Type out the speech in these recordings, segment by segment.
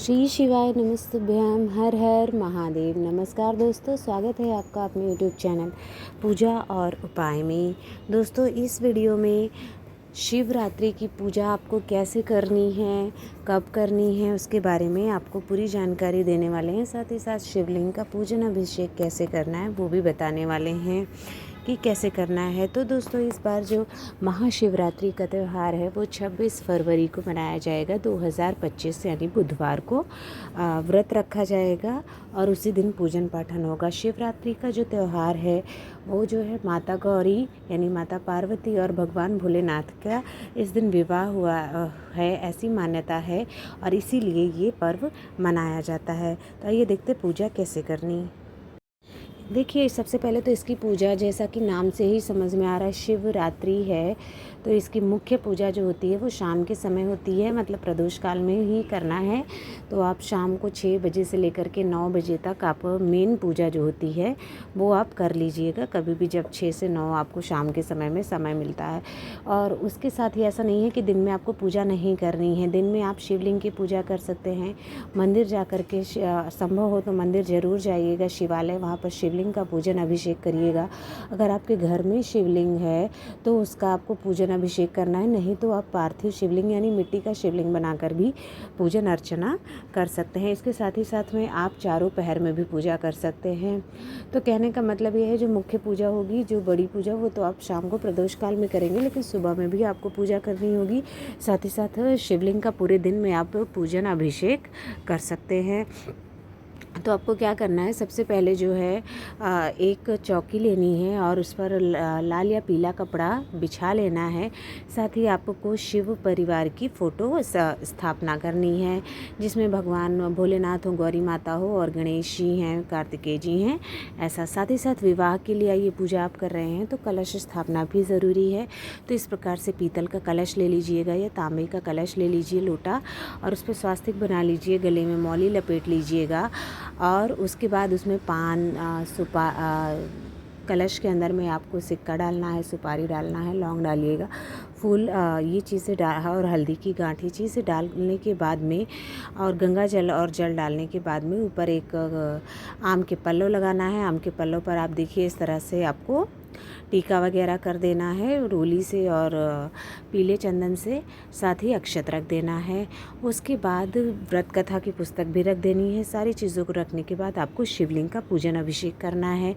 श्री शिवाय नमस्तुभ्यम। हर हर महादेव। नमस्कार दोस्तों, स्वागत है आपका अपने यूट्यूब चैनल पूजा और उपाय में। दोस्तों, इस वीडियो में शिवरात्रि की पूजा आपको कैसे करनी है, कब करनी है, उसके बारे में आपको पूरी जानकारी देने वाले हैं। साथ ही साथ शिवलिंग का पूजन अभिषेक कैसे करना है वो भी बताने वाले हैं कि कैसे करना है। तो दोस्तों, इस बार जो महाशिवरात्रि का त्यौहार है वो 26 फरवरी को मनाया जाएगा 2025, यानी बुधवार को व्रत रखा जाएगा और उसी दिन पूजन पाठन होगा। शिवरात्रि का जो त्यौहार है वो जो है माता गौरी यानी माता पार्वती और भगवान भोलेनाथ का इस दिन विवाह हुआ है, ऐसी मान्यता है और इसीलिए ये पर्व मनाया जाता है। तो आइए देखते पूजा कैसे करनी। देखिए, सबसे पहले तो इसकी पूजा, जैसा कि नाम से ही समझ में आ रहा है शिवरात्रि है, तो इसकी मुख्य पूजा जो होती है वो शाम के समय होती है, मतलब प्रदोष काल में ही करना है। तो आप शाम को 6 बजे से लेकर के 9 बजे तक आप मेन पूजा जो होती है वो आप कर लीजिएगा, कभी भी जब 6 से 9 आपको शाम के समय में समय मिलता है। और उसके साथ ही ऐसा नहीं है कि दिन में आपको पूजा नहीं करनी है, दिन में आप शिवलिंग की पूजा कर सकते हैं। मंदिर जा कर के संभव हो तो मंदिर ज़रूर जाइएगा, शिवालय, वहाँ पर शिवलिंग का पूजन अभिषेक करिएगा। अगर आपके घर में शिवलिंग है तो उसका आपको पूजन अभिषेक करना है, नहीं तो आप पार्थिव शिवलिंग यानी मिट्टी का शिवलिंग बनाकर भी पूजन अर्चना कर सकते हैं। इसके साथ ही साथ में आप चारों पहर में भी पूजा कर सकते हैं। तो कहने का मतलब ये है, जो मुख्य पूजा होगी, जो बड़ी पूजा, वो तो आप शाम को प्रदोष काल में करेंगे, लेकिन सुबह में भी आपको पूजा करनी होगी। साथ ही साथ शिवलिंग का पूरे दिन में आप पूजन अभिषेक कर सकते हैं। तो आपको क्या करना है, सबसे पहले जो है एक चौकी लेनी है और उस पर लाल या पीला कपड़ा बिछा लेना है। साथ ही आपको शिव परिवार की फ़ोटो स्थापना करनी है, जिसमें भगवान भोलेनाथ हो, गौरी माता हो और गणेश जी हैं, कार्तिकेय जी हैं, ऐसा। साथ ही साथ विवाह के लिए ये पूजा आप कर रहे हैं तो कलश स्थापना भी ज़रूरी है। तो इस प्रकार से पीतल का कलश ले लीजिएगा या तांबे का कलश ले लीजिए, लोटा, और उस पर स्वास्तिक बना लीजिए, गले में मौली लपेट लीजिएगा और उसके बाद उसमें पान, कलश के अंदर में आपको सिक्का डालना है, सुपारी डालना है, लौंग डालिएगा, फूल, ये चीज़ें और हल्दी की गांठी चीज़ें डालने के बाद में और गंगा जल और जल डालने के बाद में ऊपर एक आम के पल्लो लगाना है। आम के पल्लों पर आप देखिए इस तरह से आपको टीका वगैरह कर देना है रोली से और पीले चंदन से, साथ ही अक्षत रख देना है। उसके बाद व्रत कथा की पुस्तक भी रख देनी है। सारी चीज़ों को रखने के बाद आपको शिवलिंग का पूजन अभिषेक करना है।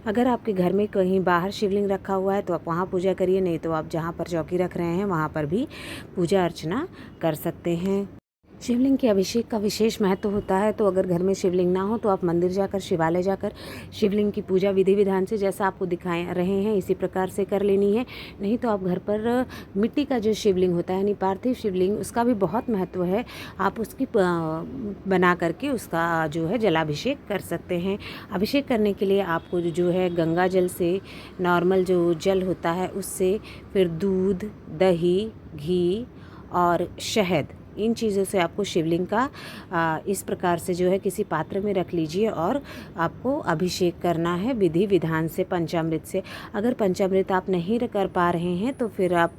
अगर आपके घर में कहीं बाहर शिवलिंग रखा हुआ है तो आप वहाँ पूजा करिए, नहीं तो आप जहाँ पर चौकी रख रहे हैं वहाँ पर भी पूजा अर्चना कर सकते हैं। शिवलिंग के अभिषेक का विशेष महत्व होता है, तो अगर घर में शिवलिंग ना हो तो आप मंदिर जाकर, शिवालय जाकर शिवलिंग की पूजा विधि विधान से, जैसा आपको दिखाए रहे हैं इसी प्रकार से कर लेनी है। नहीं तो आप घर पर मिट्टी का जो शिवलिंग होता है यानी पार्थिव शिवलिंग, उसका भी बहुत महत्व है। आप उसकी बना करके उसका जो है जलाभिषेक कर सकते हैं। अभिषेक करने के लिए आपको जो है गंगा जल से, नॉर्मल जो जल होता है उससे, फिर दूध, दही, घी और शहद, इन चीज़ों से आपको शिवलिंग का इस प्रकार से जो है किसी पात्र में रख लीजिए और आपको अभिषेक करना है विधि विधान से, पंचामृत से। अगर पंचामृत आप नहीं कर पा रहे हैं तो फिर आप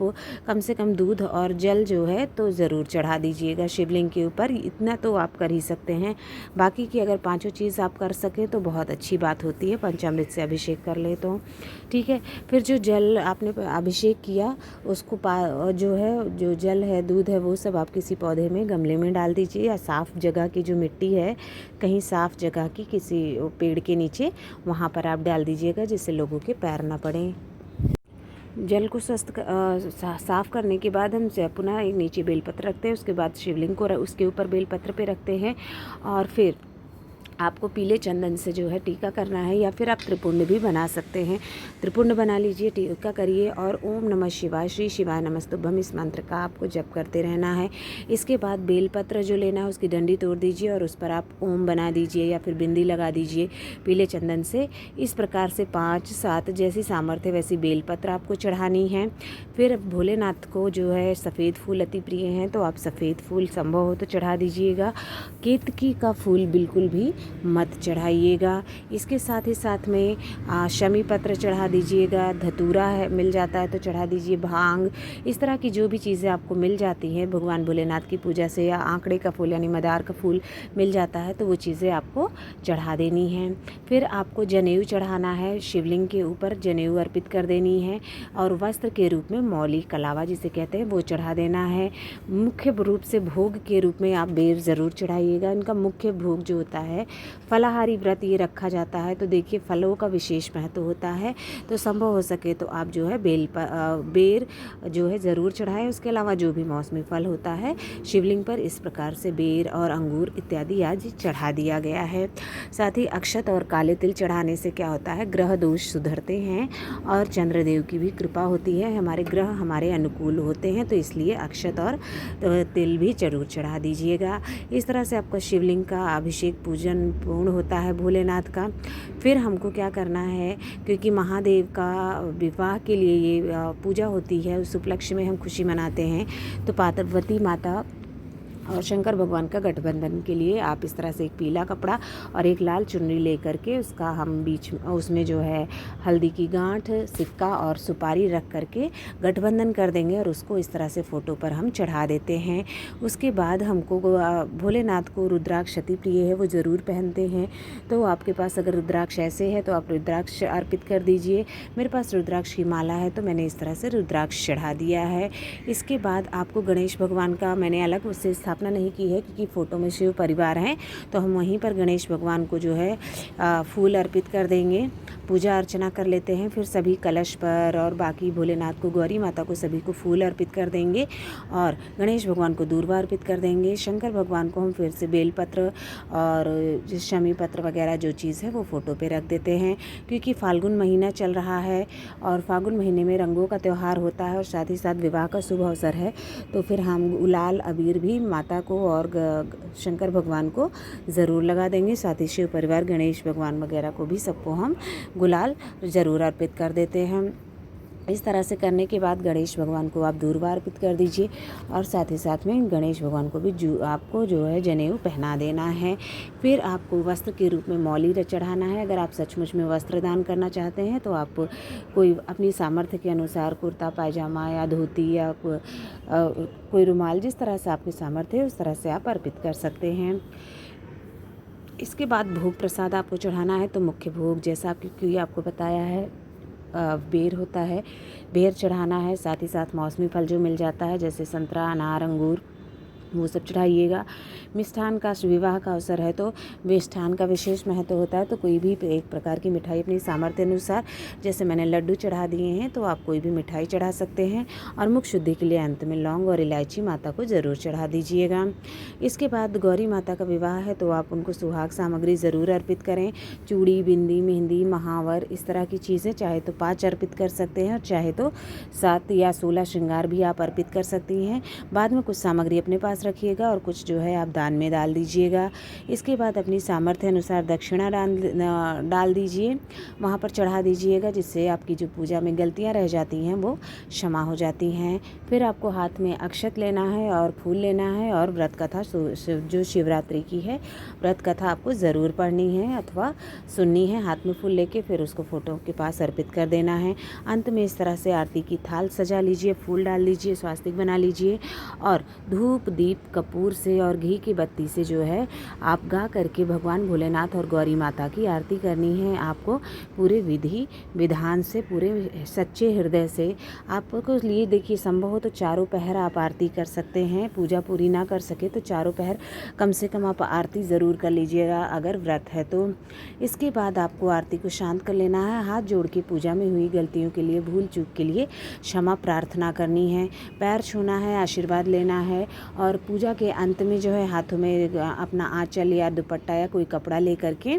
कम से कम दूध और जल जो है तो ज़रूर चढ़ा दीजिएगा शिवलिंग के ऊपर। इतना तो आप कर ही सकते हैं। बाकी की अगर पांचों चीज़ आप कर सकें तो बहुत अच्छी बात होती है, पंचामृत से अभिषेक कर ले तो ठीक है। फिर जो जल आपने अभिषेक किया उसको जो है, जो जल है, दूध है, वो सब आप किसी पौधे में, गमले में डाल दीजिए, या साफ़ जगह की जो मिट्टी है, कहीं साफ़ जगह की किसी पेड़ के नीचे, वहाँ पर आप डाल दीजिएगा, जिससे लोगों के पैर ना पड़ें। जल को साफ़ करने के बाद हम पुनः एक नीचे बेलपत्र रखते हैं। उसके बाद शिवलिंग को उसके ऊपर बेलपत्र पे रखते हैं और फिर आपको पीले चंदन से जो है टीका करना है, या फिर आप त्रिपुंड भी बना सकते हैं। त्रिपुंड बना लीजिए, टीका करिए और ओम नमः शिवाय, श्री शिवाय नमस्तुभ्यम, इस मंत्र का आपको जप करते रहना है। इसके बाद बेलपत्र जो लेना है उसकी डंडी तोड़ दीजिए और उस पर आप ओम बना दीजिए या फिर बिंदी लगा दीजिए पीले चंदन से। इस प्रकार से 5-7 जैसी सामर्थ्य वैसी बेलपत्र आपको चढ़ानी है। फिर भोलेनाथ को जो है सफ़ेद फूल अति प्रिय हैं, तो आप सफ़ेद फूल संभव हो तो चढ़ा दीजिएगा। केतकी का फूल बिल्कुल भी मत चढ़ाइएगा। इसके साथ ही साथ में शमी पत्र चढ़ा दीजिएगा, धतूरा है मिल जाता है तो चढ़ा दीजिए, भांग, इस तरह की जो भी चीज़ें आपको मिल जाती हैं भगवान भोलेनाथ की पूजा से, या आंकड़े का फूल यानी मदार का फूल मिल जाता है तो वो चीज़ें आपको चढ़ा देनी हैं। फिर आपको जनेऊ चढ़ाना है, शिवलिंग के ऊपर जनेऊ अर्पित कर देनी है और वस्त्र के रूप में मौली कलावा जिसे कहते हैं वो चढ़ा देना है। मुख्य रूप से भोग के रूप में आप बेर ज़रूर चढ़ाइएगा। इनका मुख्य भोग जो होता है, फलाहारी व्रत ये रखा जाता है तो देखिए फलों का विशेष महत्व होता है, तो संभव हो सके तो आप जो है बेर जो है ज़रूर चढ़ाएं। उसके अलावा जो भी मौसमी फल होता है शिवलिंग पर इस प्रकार से बेर और अंगूर इत्यादि आज चढ़ा दिया गया है। साथ ही अक्षत और काले तिल चढ़ाने से क्या होता है, ग्रह दोष सुधरते हैं और चंद्रदेव की भी कृपा होती है, हमारे ग्रह हमारे अनुकूल होते हैं, तो इसलिए अक्षत और तिल भी जरूर चढ़ा दीजिएगा। इस तरह से आपका शिवलिंग का अभिषेक पूजन पूर्ण होता है भोलेनाथ का। फिर हमको क्या करना है, क्योंकि महादेव का विवाह के लिए ये पूजा होती है, उस उपलक्ष्य में हम खुशी मनाते हैं, तो पार्वती माता और शंकर भगवान का गठबंधन के लिए आप इस तरह से एक पीला कपड़ा और एक लाल चुनरी लेकर के उसका हम बीच में उसमें जो है हल्दी की गांठ, सिक्का और सुपारी रख करके गठबंधन कर देंगे और उसको इस तरह से फ़ोटो पर हम चढ़ा देते हैं। उसके बाद हमको भोलेनाथ को रुद्राक्ष अति प्रिय है, वो ज़रूर पहनते हैं, तो आपके पास अगर रुद्राक्ष ऐसे है तो आप रुद्राक्ष अर्पित कर दीजिए। मेरे पास रुद्राक्ष की माला है तो मैंने इस तरह से रुद्राक्ष चढ़ा दिया है। इसके बाद आपको गणेश भगवान का मैंने अलग उससे स्थापना नहीं की है, क्योंकि फ़ोटो में शिव परिवार हैं तो हम वहीं पर गणेश भगवान को जो है फूल अर्पित कर देंगे, पूजा अर्चना कर लेते हैं। फिर सभी कलश पर और बाकी भोलेनाथ को, गौरी माता को, सभी को फूल अर्पित कर देंगे और गणेश भगवान को दूर्वा अर्पित कर देंगे। शंकर भगवान को हम फिर से बेलपत्र और शमी पत्र वगैरह जो चीज़ है वो फ़ोटो पे रख देते हैं, क्योंकि फाल्गुन महीना चल रहा है और फाल्गुन महीने में रंगों का त्यौहार होता है और साथ ही साथ विवाह का शुभ अवसर है, तो फिर हम गुलाल अबीर भी माता को और शंकर भगवान को ज़रूर लगा देंगे। साथ ही शिव परिवार, गणेश भगवान वगैरह को भी सबको हम गुलाल ज़रूर अर्पित कर देते हैं। इस तरह से करने के बाद गणेश भगवान को आप दूर्वा अर्पित कर दीजिए और साथ ही साथ में गणेश भगवान को भी आपको जो है जनेऊ पहना देना है। फिर आपको वस्त्र के रूप में मौली चढ़ाना है। अगर आप सचमुच में वस्त्र दान करना चाहते हैं तो आप कोई अपनी सामर्थ्य के अनुसार कुर्ता पायजामा या धोती या कोई रुमाल, जिस तरह से आपकी सामर्थ्य है उस तरह से आप अर्पित कर सकते हैं। इसके बाद भोग प्रसाद आपको चढ़ाना है, तो मुख्य भोग जैसा आपको बताया है बेर होता है, बेर चढ़ाना है। साथ ही साथ मौसमी फल जो मिल जाता है जैसे संतरा, अनार, अंगूर, वो सब चढ़ाइएगा। मिष्ठान का विवाह का अवसर है तो मिष्ठान का विशेष महत्व होता है, तो कोई भी एक प्रकार की मिठाई अपनी सामर्थ्य अनुसार, जैसे मैंने लड्डू चढ़ा दिए हैं तो आप कोई भी मिठाई चढ़ा सकते हैं। और मुख शुद्धि के लिए अंत में लौंग और इलायची माता को ज़रूर चढ़ा दीजिएगा। इसके बाद गौरी माता का विवाह है तो आप उनको सुहाग सामग्री ज़रूर अर्पित करें, चूड़ी, बिंदी, मेहंदी, महावर, इस तरह की चीज़ें चाहे तो 5 अर्पित कर सकते हैं और चाहे तो 7 या 16 श्रृंगार भी आप अर्पित कर सकती हैं। बाद में कुछ सामग्री अपने पास रखिएगा और कुछ जो है आप दान में डाल दीजिएगा। इसके बाद अपनी सामर्थ्य अनुसार दक्षिणा डाल दीजिए, वहाँ पर चढ़ा दीजिएगा, जिससे आपकी जो पूजा में गलतियाँ रह जाती हैं वो क्षमा हो जाती हैं। फिर आपको हाथ में अक्षत लेना है और फूल लेना है और व्रत कथा जो शिवरात्रि की है व्रत कथा आपको ज़रूर पढ़नी है अथवा सुननी है। हाथ में फूल लेके फिर उसको फ़ोटो के पास अर्पित कर देना है। अंत में इस तरह से आरती की थाल सजा लीजिए, फूल डाल लीजिए, स्वास्तिक बना लीजिए और धूप, दीप, कपूर से और घी की बत्ती से जो है आप गा करके भगवान भोलेनाथ और गौरी माता की आरती करनी है। आपको पूरे विधि विधान से, पूरे सच्चे हृदय से आपको लिए देखिए संभव हो तो चारों पहर आप आरती कर सकते हैं। पूजा पूरी ना कर सके तो चारों पहर कम से कम आप आरती ज़रूर कर लीजिएगा अगर व्रत है तो। इसके बाद आपको आरती को शांत कर लेना है, हाथ जोड़ के पूजा में हुई गलतियों के लिए, भूल चूक के लिए क्षमा प्रार्थना करनी है, पैर छूना है, आशीर्वाद लेना है और पूजा के अंत में जो है हाथों में अपना आंचल या दुपट्टा या कोई कपड़ा ले करके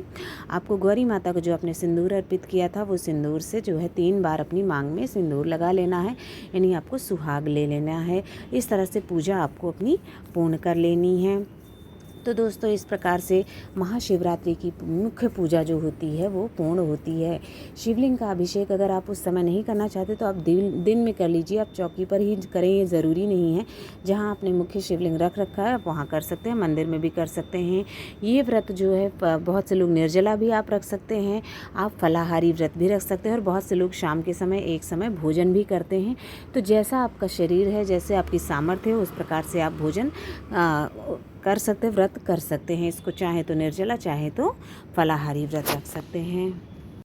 आपको गौरी माता को जो आपने सिंदूर अर्पित किया था वो सिंदूर से जो है 3 बार अपनी मांग में सिंदूर लगा लेना है, यानी आपको सुहाग ले लेना है। इस तरह से पूजा आपको अपनी पूर्ण कर लेनी है। तो दोस्तों इस प्रकार से महाशिवरात्रि की मुख्य पूजा जो होती है वो पूर्ण होती है। शिवलिंग का अभिषेक अगर आप उस समय नहीं करना चाहते तो आप दिन में कर लीजिए, आप चौकी पर ही करें, ये ज़रूरी नहीं है। जहाँ आपने मुख्य शिवलिंग रख रखा है आप वहाँ कर सकते हैं, मंदिर में भी कर सकते हैं। ये व्रत जो है बहुत से लोग निर्जला भी आप रख सकते हैं, आप फलाहारी व्रत भी रख सकते हैं और बहुत से लोग शाम के समय एक समय भोजन भी करते हैं। तो जैसा आपका शरीर है, जैसे आपकी सामर्थ्य है, उस प्रकार से आप भोजन कर सकते, व्रत कर सकते हैं। इसको चाहे तो निर्जला, चाहे तो फलाहारी व्रत रख सकते हैं।